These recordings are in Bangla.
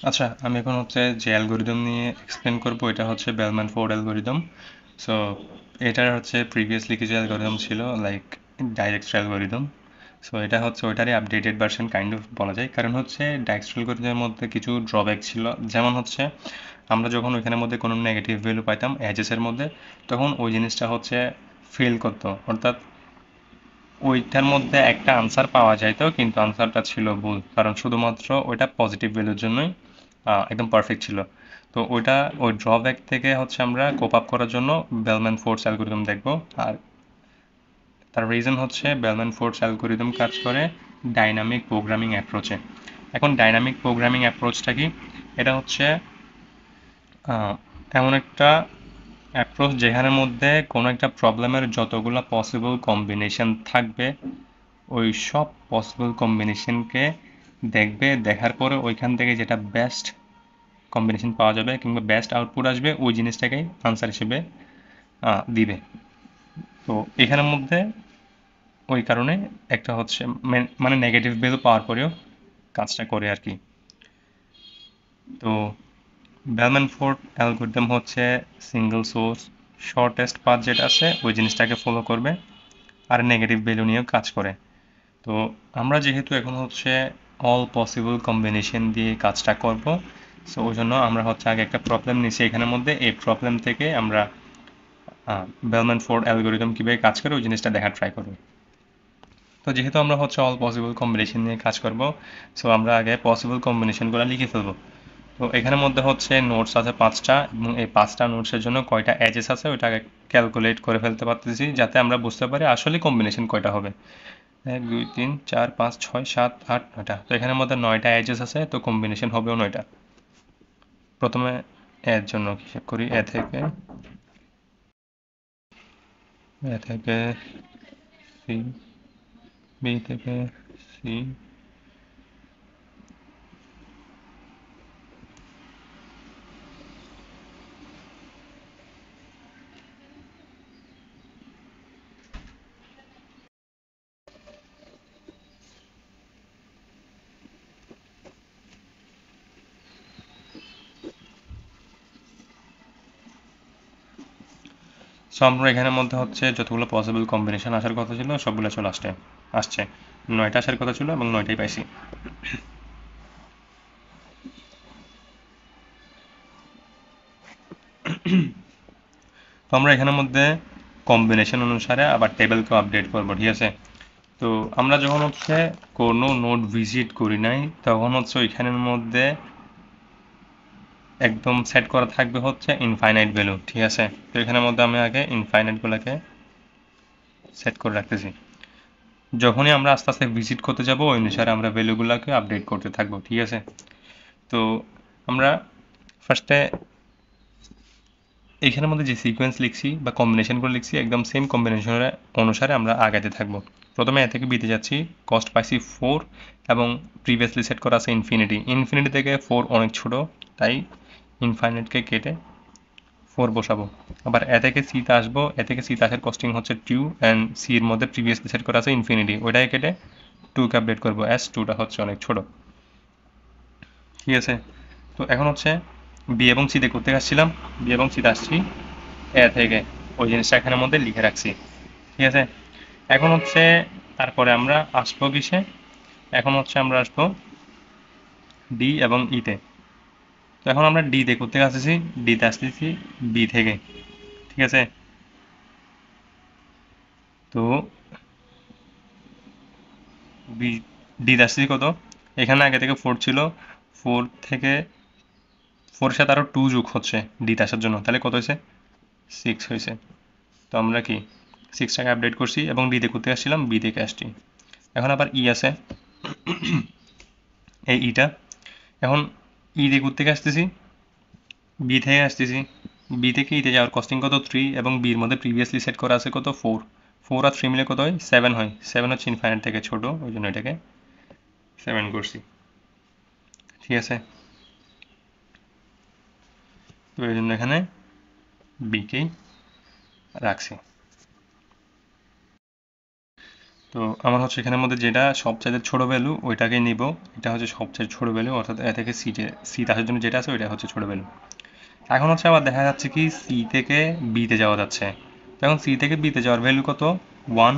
আচ্ছা, আমি এখন হচ্ছে যে অ্যালগরিদম নিয়ে এক্সপ্লেন করব এটা হচ্ছে বেলম্যান ফোর্ড অ্যালগরিদম। সো এটার হচ্ছে প্রিভিয়াসলি কিছু অ্যালগরিদম ছিল লাইক ডাইরেক্টর অ্যালগরিদম। সো এটা হচ্ছে ওইটারই আপডেটেড ভার্সন কাইন্ড অফ বলা যায়, কারণ হচ্ছে ডাইরেক্টর অ্যালগরিদমের মধ্যে কিছু ড্রব্যাক ছিল। যেমন হচ্ছে আমরা যখন ওইখানের মধ্যে কোনো নেগেটিভ ভ্যালু পাইতাম এজেসের মধ্যে, তখন ওই জিনিসটা হচ্ছে ফেল করতো, অর্থাৎ ওইটার মধ্যে একটা আনসার পাওয়া যাইতো কিন্তু আনসারটা ছিল ভুল, কারণ শুধুমাত্র ওইটা পজিটিভ ভ্যালুর জন্যই একদম পারফেক্ট ছিল। তো ওইটা ওই ড্রব্যাক থেকে হচ্ছে আমরা কোপ আপ করার জন্য বেলম্যান ফোর্স অ্যালগোরিদম দেখব। আর তার রিজন হচ্ছে বেলম্যান ফোর্স অ্যালগোরিদম কাজ করে ডাইনামিক প্রোগ্রামিং অ্যাপ্রোচে। এখন ডাইনামিক প্রোগ্রামিং অ্যাপ্রোচটা কি? এটা হচ্ছে এমন একটা অ্যাপ্রোচ যেখানের মধ্যে কোনো একটা প্রবলেমের যতগুলো পসিবল কম্বিনেশন থাকবে, ওই সব পসিবল কম্বিনেশনকে দেখবে, দেখার পরে ওইখান থেকে যেটা বেস্ট কম্বিনেশন পাওয়া যাবে কিংবা বেস্ট আউটপুট আসবে ওই জিনিসটাকেই আনসার হিসেবে দিবে। তো এখানের মধ্যে ওই কারণে একটা হচ্ছে মানে নেগেটিভ ভ্যালু পাওয়ার পরেও কাজটা করে আর কি। তো বেলম্যান ফোর্ড অ্যালগরিদম হচ্ছে সিঙ্গেল সোর্স শর্টেস্ট পাথ যেটা আছে ওই জিনিসটাকে ফলো করবে, আর নেগেটিভ ভ্যালু নিয়েও কাজ করে। তো আমরা যেহেতু এখন হচ্ছে অল পসিবল কম্বিনেশন দিয়ে কাজটা করব, সো ওই জন্য আমরা হচ্ছে আগে একটা প্রবলেম নিছি এখানের মধ্যে, এই প্রবলেম থেকে আমরা বেলম্যান ফোর্ড অ্যালগোরিদম কীভাবে কাজ করে ওই জিনিসটা দেখার ট্রাই করব। তো যেহেতু আমরা হচ্ছে অল পসিবল কম্বিনেশন নিয়ে কাজ করব, সো আমরা আগে পসিবল কম্বিনেশনগুলো লিখে ফেলবো। তো এখানের মধ্যে হচ্ছে নোটস আছে 5টা, এবং এই 5টা নোটসের জন্য কয়টা এজেস আছে ওইটা আগে ক্যালকুলেট করে ফেলতে পারতেছি, যাতে আমরা বুঝতে পারি আসলে কম্বিনেশন কয়টা হবে। 1 2 3 4 5 6 7 8 9টা। তো এখানের মধ্যে 9টা এজেস আছে, তো কম্বিনেশন হবেও 9টা। প্রথমে এর জন্য হিসেব করি, এ থেকে সি, বি থেকে সি। সো আমরা এখানের মধ্যে হচ্ছে যতগুলো পসিবল কম্বিনেশন আসার কথা ছিল সবগুলো চলে আসছে। 9টা আসার কথা ছিল এবং 9টাই পাইছি। তো আমরা এখানের মধ্যে কম্বিনেশন অনুসারে আবার টেবিলকে আপডেট করবো, ঠিক আছে? তো আমরা যখন হচ্ছে কোনো নোড ভিজিট করি নাই, তখন হচ্ছে ওইখানের মধ্যে একদম সেট করা থাকবে হচ্ছে ইনফাইনাইট ভ্যালু, ঠিক আছে? তো এখানের মধ্যে আমি আগে ইনফাইনাইটগুলোকে সেট করে রাখতেছি। যখনই আমরা আস্তে আস্তে ভিজিট করতে যাব ওই অনুসারে আমরা ভ্যালুগুলোকে আপডেট করতে থাকবো, ঠিক আছে? তো আমরা ফার্স্টে এইখানের মধ্যে যে সিকোয়েন্স লিখছি বা কম্বিনেশনগুলো লিখছি একদম সেম কম্বিনেশনের অনুসারে আমরা আগাতে থাকবো। প্রথমে এ থেকে বিতে যাচ্ছি, কস্ট পাইছি 4 এবং প্রিভিয়াসলি সেট করা আছে ইনফিনিটি। ইনফিনিটি থেকে 4 অনেক ছোট, তাই ইনফাইনাইটকে কেটে 4 বসাবো। আবার এ থেকে সিতে আসবো, এ থেকে সিতে আসার কস্টিং হচ্ছে 2 অ্যান্ড সির মধ্যে প্রিভিয়াসলি সেট করা আছে ইনফিনিটি, ওইটাকে কেটে 2কে আপডেট করবো অ্যাস 2টা হচ্ছে অনেক ছোট, ঠিক আছে? তো এখন হচ্ছে বি এবং সিতে করতে আসছিলাম, বি এবং সিতে আসছি এ থেকে, ওই জিনিসটা এখানের মধ্যে লিখে রাখছি, ঠিক আছে? এখন হচ্ছে তারপরে আমরা আসবো কিসে? এখন হচ্ছে আমরা আসবো ডি এবং ইতে। তো এখন আমরা ডি তে করতে আসতেছি, ডিতে আসতেছি বি থেকে, ঠিক আছে? তো বি ডিতে আসতেছি কত? এখানে আগে থেকে 4 ছিল, 4 থেকে 4 এর সাথে আরও 2 যোগ হচ্ছে ডিতে আসার জন্য, তাহলে কত হয়েছে? 6 হয়েছে। তো আমরা কি 6টাকে আপডেট করছি এবং ডিতে করতে আসছিলাম, বি থেকে আসছি। এখন আবার ই আছে, এই ইটা। এখন ই দিয়ে ঘুরতে আসতেছি, বি থেকে আসতেছি, বি থেকে ইতে যাওয়ার কস্টিং কত? 3, এবং বির মধ্যে প্রিভিয়াসলি সেট করা আছে কত? 4। 4 আর 3 মিলে কত হয়? 7 হয়। 7 হচ্ছে ইনফাইনাইট থেকে ছোট, ওই জন্য এটাকে 7 করছি, ঠিক আছে? তো এই জন্য এখানে বিকেই রাখছি। তো আমার হচ্ছে এখানের মধ্যে যেটা সবচেয়ে ছোট ভ্যালু ওইটাকে নিব, এটা হচ্ছে সবচেয়ে ছোট ভ্যালু, অর্থাৎ এ থেকে সি আসার জন্য যেটা আছে ওইটা হচ্ছে ছোট ভ্যালু। এখন হচ্ছে আবার দেখা যাচ্ছে কি সি থেকে বিতে যাওয়া যাচ্ছে, তো এখন সি থেকে বিতে যাওয়ার ভ্যালু কত, 1,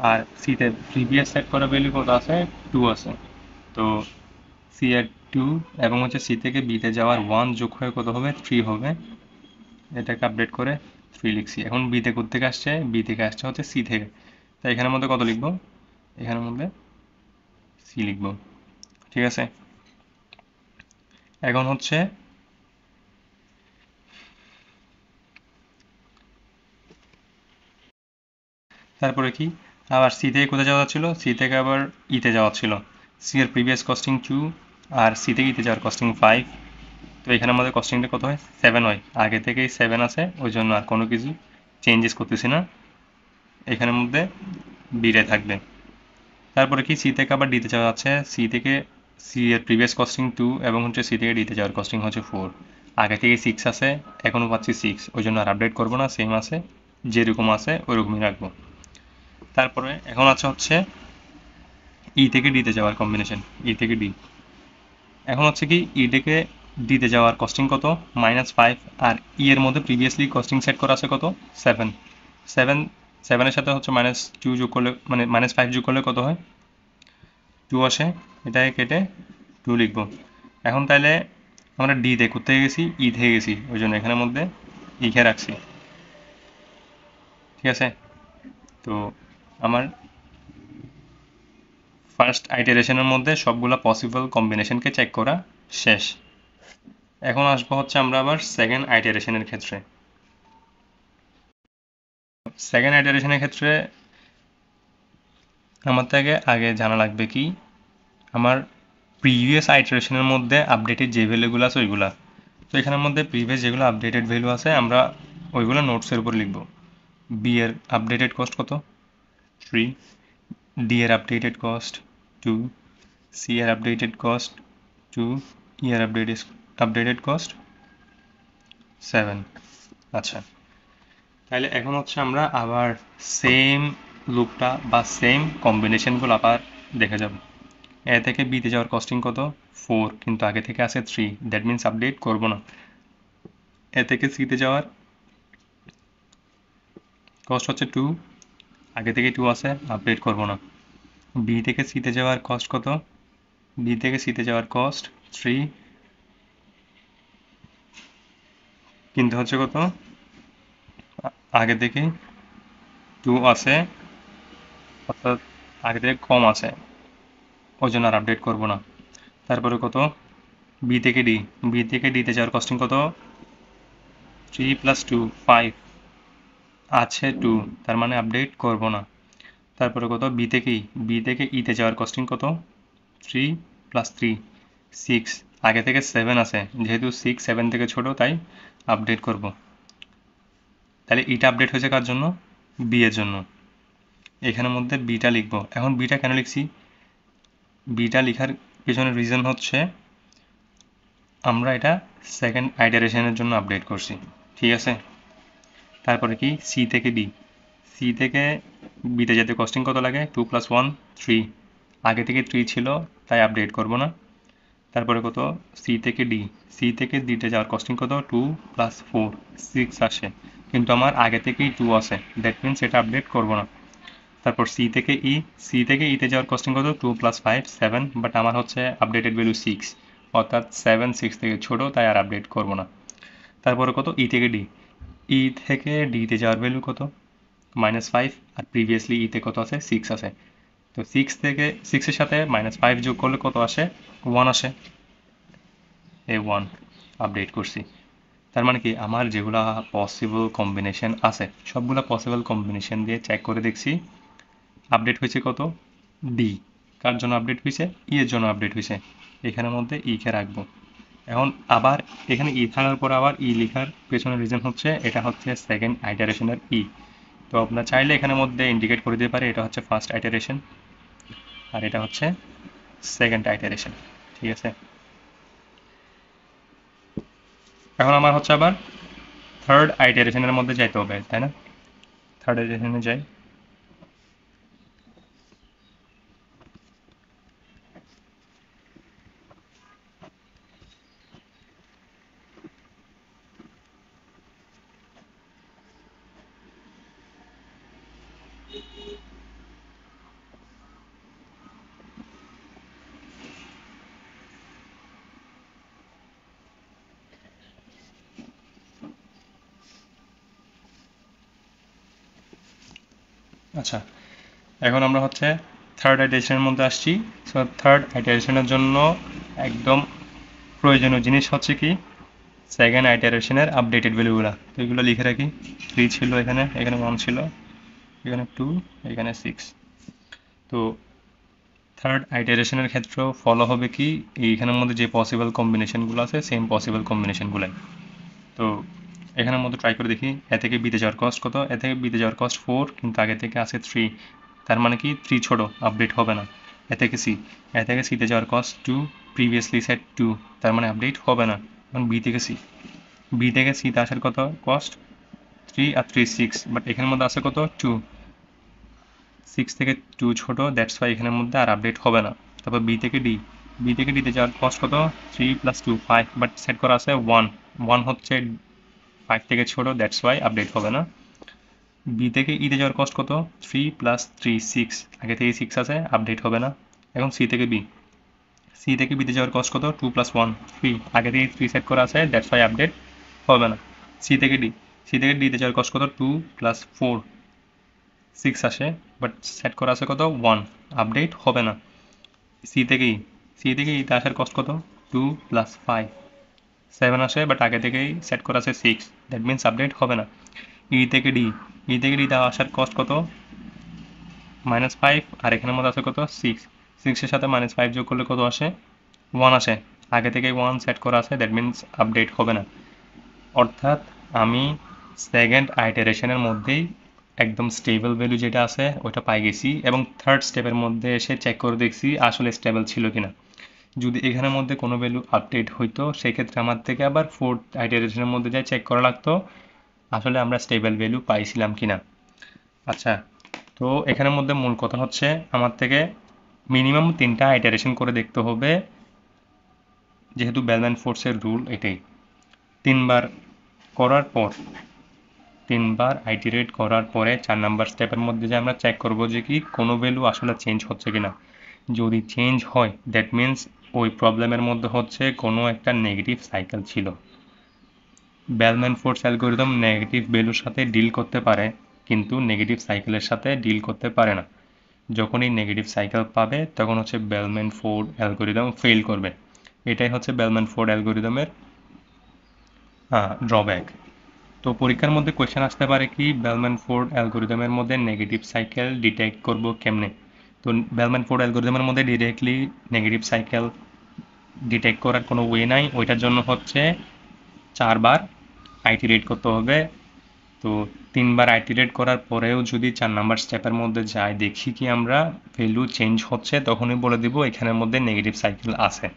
আর সিতে প্রিভিয়াস সেট করা ভ্যালু কত আছে, 2 আছে। তো সি এর 2 এবং হচ্ছে সি থেকে বিতে যাওয়ার 1 যোগ হয়ে কত হবে, 3 হবে। এটাকে আপডেট করে 3 লিখছি। এখন বিতে কোথা থেকে আসছে, বি থেকে আসছে হচ্ছে সি থেকে, তাই এখানের মধ্যে কত লিখবো, এখানের মধ্যে সি লিখবো। ঠিক আছে, এখন হচ্ছে তারপরে কি, আবার সি থেকে কোথায় যাওয়া ছিল, সি থেকে আবার ইতে যাওয়া ছিল। সি এর প্রিভিয়াস কস্টিং 2 আর সি থেকে ইতে যাওয়ার কস্টিং 5। তো এখানে আমাদের কস্টিংটা কত হয়, 7 হয়। আগে থেকেই 7 আছে, ওই জন্য আর কোনো কিছু চেঞ্জেস করতেছি না, এখানের মধ্যে বিটাই থাকবে। তারপরে কি সি থেকে আবার ডিতে যাওয়া যাচ্ছে, সি থেকে সি এর প্রিভিয়াস কস্টিং 2 এবং হচ্ছে সি থেকে ডিতে যাওয়ার কস্টিং হচ্ছে 4। আগে থেকে 6 আছে, এখনও পাচ্ছি 6, ওই জন্য আর আপডেট করবো না, সেম আছে, যেরকম আছে ওইরকমই রাখবো। তারপরে এখন আছে হচ্ছে ই থেকে ডিতে যাওয়ার কম্বিনেশন, ই থেকে ডি। এখন হচ্ছে কি ই থেকে ডিতে যাওয়ার কস্টিং কত, -5, আর ই এর মধ্যে প্রিভিয়াসলি কস্টিং সেট করা আছে কত, 7। 7, 7-এর সাথে হচ্ছে -2 যোগ করলে, মানে -5 যোগ করলে কত হয়, 2 আসে। এটাকে কেটে 2 লিখবো। এখন তাহলে আমরা ডি তে কোথা থেকে গেছি, ই থেকে গেছি, ওই জন্য এখানের মধ্যে ই খেয়ে রাখছি। ঠিক আছে, তো আমার ফার্স্ট আইটারেশনের মধ্যে সবগুলা পসিবল কম্বিনেশনকে চেক করা শেষ। এখন আসবো হচ্ছে আমরা আবার সেকেন্ড আইটারেশনের ক্ষেত্রে। সেকেন্ড আইটারেশনের ক্ষেত্রে আমার থেকে আগে জানা লাগবে কি, আমার প্রিভিয়াস আইটারেশনের মধ্যে আপডেটেড যে ভ্যালুগুলো আছে ওইগুলা। তো এখানের মধ্যে প্রিভিয়াস যেগুলো আপডেটেড ভ্যালু আছে আমরা ওইগুলো নোটসের উপর লিখব। বি এর আপডেটেড কস্ট কত, 3, ডি এর আপডেটেড কস্ট 2, সি এর আপডেটেড কস্ট 2, ই এর আপডেটেড কস্ট 7। আচ্ছা, তাহলে এখন হচ্ছে আমরা আবার সেম লুপটা বা সেম কম্বিনেশনগুলো আবার দেখে যাব। এ থেকে বিতে যাওয়ার কস্টিং কত, 4, কিন্তু আগে থেকে আছে 3, দ্যাট মিনস আপডেট করব না। এ থেকে সিতে যাওয়ার কস্ট হচ্ছে 2, আগে থেকে 2 আছে, আপডেট করব না। বি থেকে সিতে যাওয়ার কস্ট কত, বি থেকে সিতে যাওয়ার কস্ট 3, কিন্তু হচ্ছে কত, আগে থেকে 2 আছে, অর্থাৎ আগে থেকে কম আছে, ওই জন্য আর আপডেট করব না। তারপরে কত, বি থেকে ডি, বি থেকে ডিতে যাওয়ার কস্টিং কত, 3 + 2 5, আছে 2, তার মানে আপডেট করব না। তারপরে কত, বি থেকে ই, বি থেকে ইতে যাওয়ার কস্টিং কত, 3 + 3 6, আগে থেকে 7 আছে, যেহেতু 6 7 থেকে ছোট তাই আপডেট করব। তাহলে ইটা আপডেট হয়েছে কার জন্য, বি এর জন্য, এখানের মধ্যে বিটা লিখব। এখন বিটা কেন লিখছি, বিটা লেখার পিছনে রিজন হচ্ছে আমরা এটা সেকেন্ড আইটারেশনের জন্য আপডেট করছি। ঠিক আছে, তারপরে কি সি থেকে ডি, সি থেকে বিতে যেতে কস্টিং কত লাগে, 2 + 1 3, আগে থেকে 3 ছিল তাই আপডেট করব না। তারপরে কত, সি থেকে ডি, সি থেকে ডিতে যাওয়ার কস্টিং কত, 2 + 4 6 আসে, কিন্তু আমার আগে থেকেই 2 আছে, দ্যাট মিনস এটা আপডেট করব না। তারপর সি থেকে ই, সি থেকে ইতে যাওয়ার কস্টিং কত, 2 + 5 7, বাট আমার হচ্ছে আপডেটেড ভ্যালু 6, অর্থাৎ 7 6 থেকে ছোট তাই আর আপডেট করব না। তারপরে কত, ই থেকে ডি, ই থেকে ডিতে যাওয়ার ভ্যালু কত, -5, আর প্রিভিয়াসলি ইতে কত আছে, 6 আছে। তো 6 এর সাথে -5 যোগ করলে কত আসে, 1 আসে, এই 1 আপডেট করছি। তার মানে কি আমার যেগুলা পসিবল কম্বিনেশন আছে সবগুলা পসিবল কম্বিনেশন দিয়ে চেক করে দেখছি আপডেট হয়েছে কত, ডি। কার জন্য আপডেট হয়েছে, ই এর জন্য আপডেট হয়েছে, এখানের মধ্যে ই কে রাখবো। এখন আবার এখানে ই থাকার পর আবার ই লেখার পেছনের রিজন হচ্ছে এটা হচ্ছে সেকেন্ড আইটারেশনের ই। তো আপনার চাইলে এখানের মধ্যে ইন্ডিকেট করে দিতে পারে এটা হচ্ছে ফার্স্ট আইটারেশন আর এটা হচ্ছে সেকেন্ড আইটারেশন। ঠিক আছে, এখন আমার হচ্ছে আবার থার্ড আইটারেশনের মধ্যে যাইতে হবে, তাই না? থার্ড আইটারেশনে যাই। আচ্ছা, এখন আমরা হচ্ছে থার্ড আইটারেশনের মধ্যে আসছি। সো থার্ড আইটারেশনের জন্য একদম প্রয়োজনীয় জিনিস হচ্ছে কি, সেকেন্ড আইটারেশনের আপডেটেড ভ্যালুগুলো। তো এগুলো লিখে রাখি। 3 ছিল এখানে, এখানে 1 ছিল, এখানে 2, এখানে 6। তো থার্ড আইটারেশনের ক্ষেত্রেও ফলো হবে কি, এইখানের মধ্যে যে পসিবল কম্বিনেশনগুলো আছে সেম পসিবল কম্বিনেশনগুলাই। তো এখানের মধ্যে ট্রাই করে দেখি। এ থেকে বিতে যাওয়ার কস্ট কত? এ থেকে বিতে যাওয়ার কস্ট 4, কিন্তু আগে থেকে আছে 3। তার মানে কি 3 ছোট, আপডেট হবে না। এ থেকে সি, এ থেকে সিতে যাওয়ার কস্ট 2, প্রিভিয়াসলি সেট 2, তার মানে আপডেট হবে না। এখন বি থেকে সি, বি থেকে সিতে আসার কত কস্ট? 3 আর 3 6, বাট এখানের মধ্যে আছে কত? 2। 6 থেকে 2 ছোট, দ্যাটস ওয়াই এখানের মধ্যে আর আপডেট হবে না। তারপর বি থেকে ডি, বি থেকে ডিতে যাওয়ার কস্ট কত? 3 প্লাস 2 5, বাট সেট করা আছে 1। 1 হচ্ছে 5 থেকে ছোট, দ্যাটস ওয়াই আপডেট হবে না। বি থেকে ইতে যাওয়ার কস্ট কত? 3 প্লাস 3 6, আগে থেকে 6 আছে, আপডেট হবে না। এখন সি থেকে বি, সি থেকে বিতে যাওয়ার কস্ট কত? 2 প্লাস 1 3, আগে থেকে 3 সেট করা আছে, দ্যাটস ওয়াই আপডেট হবে না। সি থেকে ডি, সি থেকে ডিতে যাওয়ার কস্ট কত? 2 প্লাস 4 6 আসে, বাট সেট করা আছে কত? 1, আপডেট হবে না। সি থেকে ই, সি থেকে ইতে আসার কস্ট কত? 2 প্লাস 5 7 আসে, বাট আগে থেকেই সেট করা আছে 6, দ্যাট মিনস আপডেট হবে না। ই থেকে ডি, ই থেকে ডি আসার কস্ট কত? -5, আর এখানের মধ্যে আছে কত? 6। 6 এর সাথে -5 যোগ করলে কত আসে? 1 আসে, আগে থেকেই 1 সেট করা আছে, দ্যাট মিনস আপডেট হবে না। অর্থাৎ আমি সেকেন্ড আইটারেশনের মধ্যেই একদম স্টেবল ভ্যালু যেটা আছে ওটা পাই গেছি, এবং থার্ড স্টেপের মধ্যে এসে চেক করে দেখছি আসলে স্টেবল ছিল কিনা। যদি এখানের মধ্যে কোনো ভ্যালু আপডেট হইতো, সেক্ষেত্রে আমার থেকে আবার ফোর্থ আইটারেশনের মধ্যে যাই চেক করা লাগতো আসলে আমরা স্টেবল ভ্যালু পাইছিলাম কিনা। আচ্ছা, তো এখানের মধ্যে মূল কথা হচ্ছে আমার থেকে মিনিমাম 3টা আইটারেশন করে দেখতে হবে, যেহেতু বেলম্যান ফোর্সের রুল এটাই। 3বার করার পর, 3বার আইটারেট করার পরে 4 নাম্বার স্টেপের মধ্যে যে আমরা চেক করব যে কি কোনো ভ্যালু আসলে চেঞ্জ হচ্ছে কিনা। যদি চেঞ্জ হয়, দ্যাট মিনস ওই প্রবলেমের মধ্যে হচ্ছে কোনো একটা নেগেটিভ সাইকেল ছিল। বেলম্যান ফোর্স অ্যালগরিদম নেগেটিভ ভ্যালুর সাথে ডিল করতে পারে, কিন্তু নেগেটিভ সাইকেলের সাথে ডিল করতে পারে না। যখনই নেগেটিভ সাইকেল পাবে তখন হচ্ছে বেলম্যান ফোর্ড অ্যালগরিদম ফেল করবে। এটাই হচ্ছে বেলম্যান ফোর্ড অ্যালগরিদমের ড্রব্যাক। তো পরীক্ষার মধ্যে কোয়েশ্চেন আসতে পারে কি, বেলম্যান ফোর্ড অ্যালগরিদমের মধ্যে নেগেটিভ সাইকেল ডিটেক্ট করব কেমনে? তো বেলম্যান ফোর্ড অ্যালগরিদমের মধ্যে ডিরেক্টলি নেগেটিভ সাইকেল ডিটেক্ট করার কোনো ওয়ে নাই। ওইটার জন্য হচ্ছে 4বার আইটিরেট করতে হবে। তো 3বার আইটিরেট করার পরেও যদি 4 নাম্বার স্টেপের মধ্যে যাই, দেখি কি আমরা ভ্যালু চেঞ্জ হচ্ছে, তখনই বলে দিব এখানের মধ্যে নেগেটিভ সাইকেল আছে।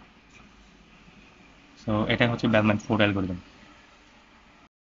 সো এটা হচ্ছে বেলম্যান ফোর্ড অ্যালগরিদম।